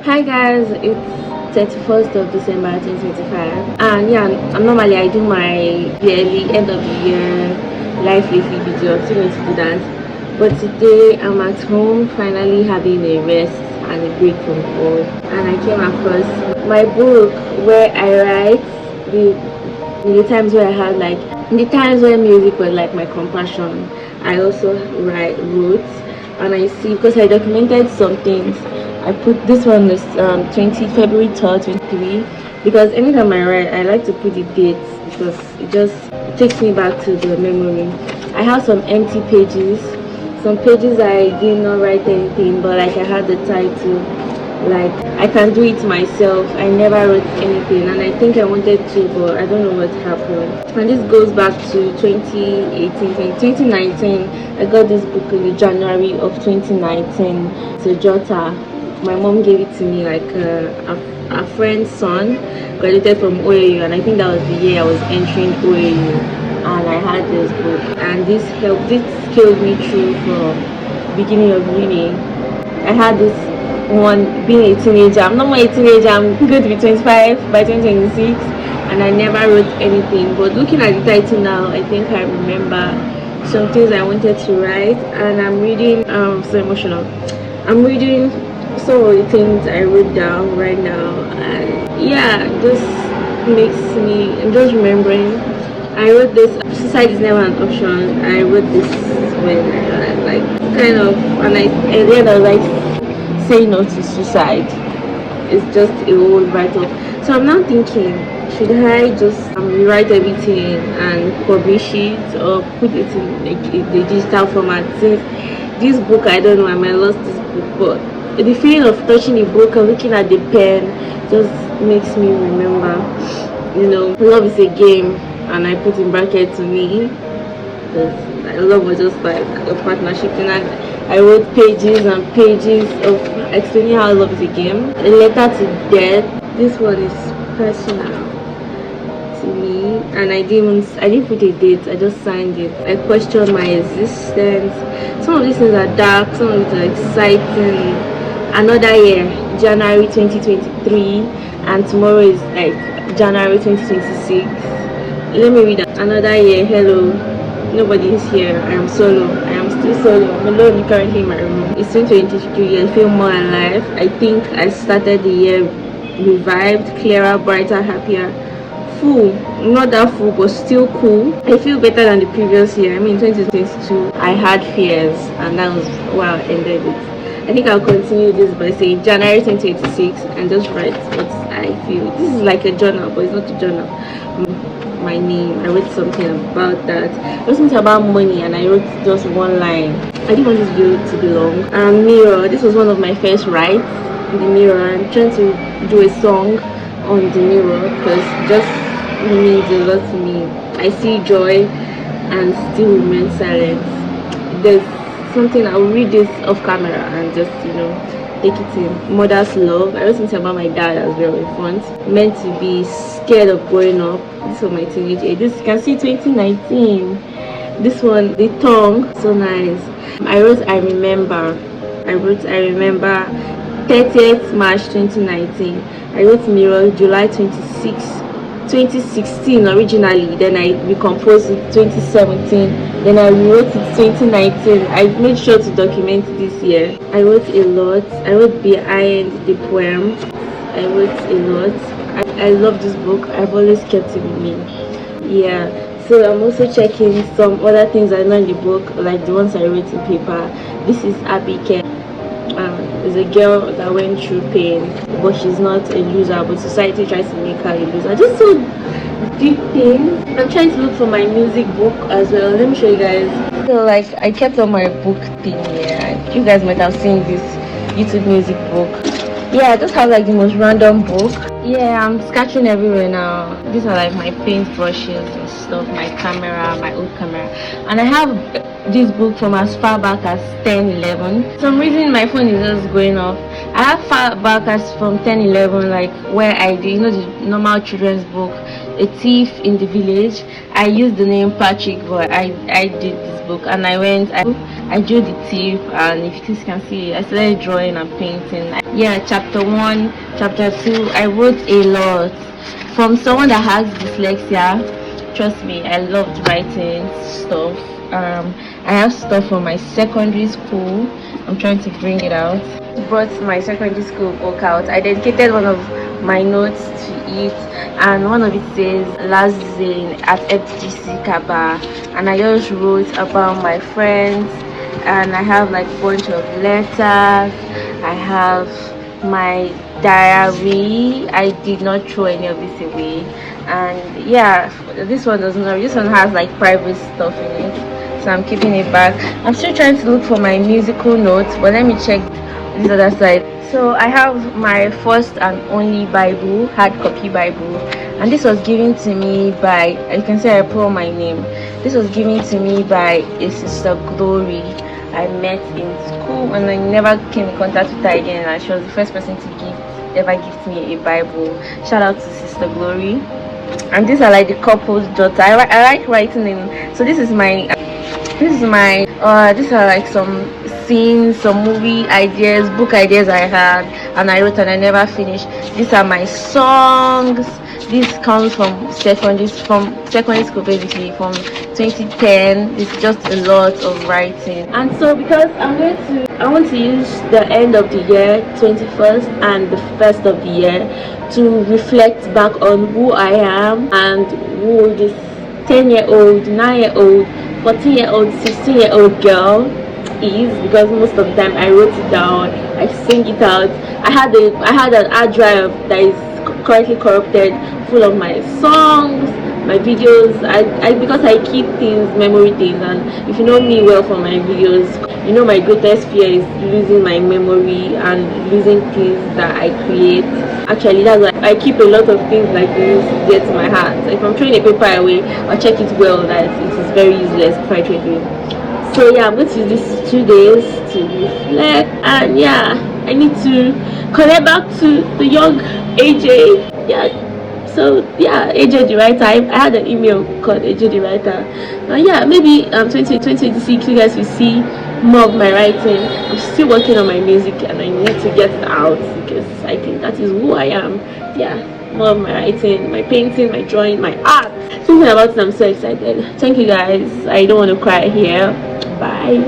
Hi guys, it's 31st of December 2025, and yeah, normally I do my yearly end of the year life lately video. I'm still going to do that, but today I'm at home finally having a rest and a break from all, and I came across my book where I write the times where I had like the times where music was like my compassion. I also wrote, and I see because I documented some things. I put this one is 20 February 3rd 23, because anytime I write I like to put the dates because it just takes me back to the memory. I have some empty pages, some pages I did not write anything, but like I had the title, like I can do it myself. I never wrote anything, and I think I wanted to, but I don't know what happened. And this goes back to 2018 2019. I got this book in the January of 2019. It's a jotter. My mom gave it to me, like a friend's son graduated from OAU, and I think that was the year I was entering OAU, and I had this book, and this scaled me through from beginning of uni. I had this one being a teenager. I'm not more a teenager, I'm going to be 25 by 2026, and I never wrote anything. But looking at the title now, I think I remember some things I wanted to write, and I'm reading so emotional. I'm reading some of the things I wrote down right now, and yeah, just makes me, I'm just remembering. I wrote this, suicide is never an option. I wrote this when I like kind of, and at the end I was like, say no to suicide. It's just a whole write-up. So I'm now thinking, should I just rewrite everything and publish it, or put it in the digital format? Since this book, I don't know, I might lost this book, but the feeling of touching the book and looking at the pen just makes me remember, love is a game, and I put in bracket to me, because love was just like a partnership thing. And I wrote pages and pages of explaining how love is a game. A letter to death. This one is personal to me, and I didn't put a date. I just signed it. I questioned my existence. Some of these things are dark, some of it are exciting. Another year, January 2023, and tomorrow is like January 2026. Let me read that. Another year, hello, nobody is here. I am solo. I am still solo. I'm alone currently in my room. It's 2023. I feel more alive. I think I started the year revived, clearer, brighter, happier, full. Not that full, but still cool. I feel better than the previous year. I mean, 2022, I had fears, and that was why I ended it. I think I'll continue this by saying January 2026 and just write what I feel. This is like a journal, but it's not a journal. My name, I wrote something about that. I wrote something about money, and I wrote just one line. I didn't want this video to be long. Mirror, this was one of my first writes. The mirror, I'm trying to do a song on the mirror because it just means a lot to me. I see joy and still remain silent. There's something, I'll read this off camera and just take it in. Mother's love, I wrote something about my dad as well in front. Meant to be scared of growing up. This was my teenage age. This, you can see 2019. This one, the tongue, so nice. I wrote I remember 30th March 2019. I wrote mirror July 26th 2016 originally, then I recomposed it 2017, then I wrote it 2019. I made sure to document this year. I wrote a lot. I wrote behind the poem. I wrote a lot. I love this book. I've always kept it with me. Yeah, so I'm also checking some other things I know in the book, like the ones I wrote in paper. This is Abike. Is a girl that went through pain, but she's not a loser, but society tries to make her a loser. Just so deep things. I'm trying to look for my music book as well. Let me show you guys. So like I kept on my book thing here. You guys might have seen this YouTube music book. Yeah, I just have like the most random book. Yeah, I'm sketching everywhere now. These are like my paint brushes and stuff, my camera, my old camera, and I have this book from as far back as 10-11. For some reason my phone is just going off. I have far back as from 10-11, like where I did, the normal children's book, A Thief in the Village. I used the name Patrick, but I did this book, and I I drew the tip, and if you guys can see, I started drawing and painting. Yeah, chapter 1, chapter 2, I wrote a lot. From someone that has dyslexia, trust me, I loved writing stuff. I have stuff from my secondary school. I'm trying to bring it out. Brought my secondary school book out. I dedicated one of my notes to it, and one of it says last Zane at FGC Kaba, and I just wrote about my friends, and I have like a bunch of letters. I have my diary. I did not throw any of this away, and yeah, this one doesn't know. This one has like private stuff in it, so I'm keeping it back. I'm still trying to look for my musical notes, but let me check this other side. So I have my first and only Bible, hard copy Bible, and this was given to me by, you can say I put my name, this was given to me by a sister Glory I met in school, and I never came in contact with her again, and she was the first person to ever gift me a Bible. Shout out to Sister Glory. And these are like the couple's daughter. I like writing in, so this is my these are like some scenes, some movie ideas, book ideas I had, and I wrote and I never finished. These are my songs. This comes from secondary school, basically from 2010. It's just a lot of writing. And so because I want to use the end of the year 21st and the first of the year to reflect back on who I am and who this 10-year-old, 9-year-old, 14-year-old, 16-year-old girl is, because most of the time I wrote it down, I sing it out. I had an hard drive that is currently corrupted, full of my songs, my videos. I because I keep things, memory things, and if you know me well from my videos, you know my greatest fear is losing my memory and losing things that I create. Actually, that's why I keep a lot of things like this dear to my heart. If I'm throwing a paper away, I'll check it well that it is very useless before I throw it away. So yeah, I'm going to use these 2 days to reflect, and yeah, I need to connect back to the young AJ. Yeah, so yeah, AJ the writer. I had an email called AJ the writer. Yeah, maybe 2026 you guys will see more of my writing. I'm still working on my music, and I need to get it out because I think that is who I am. Yeah, more of my writing, my painting, my drawing, my art. Something about it, I'm so excited. Thank you guys. I don't want to cry here. Bye.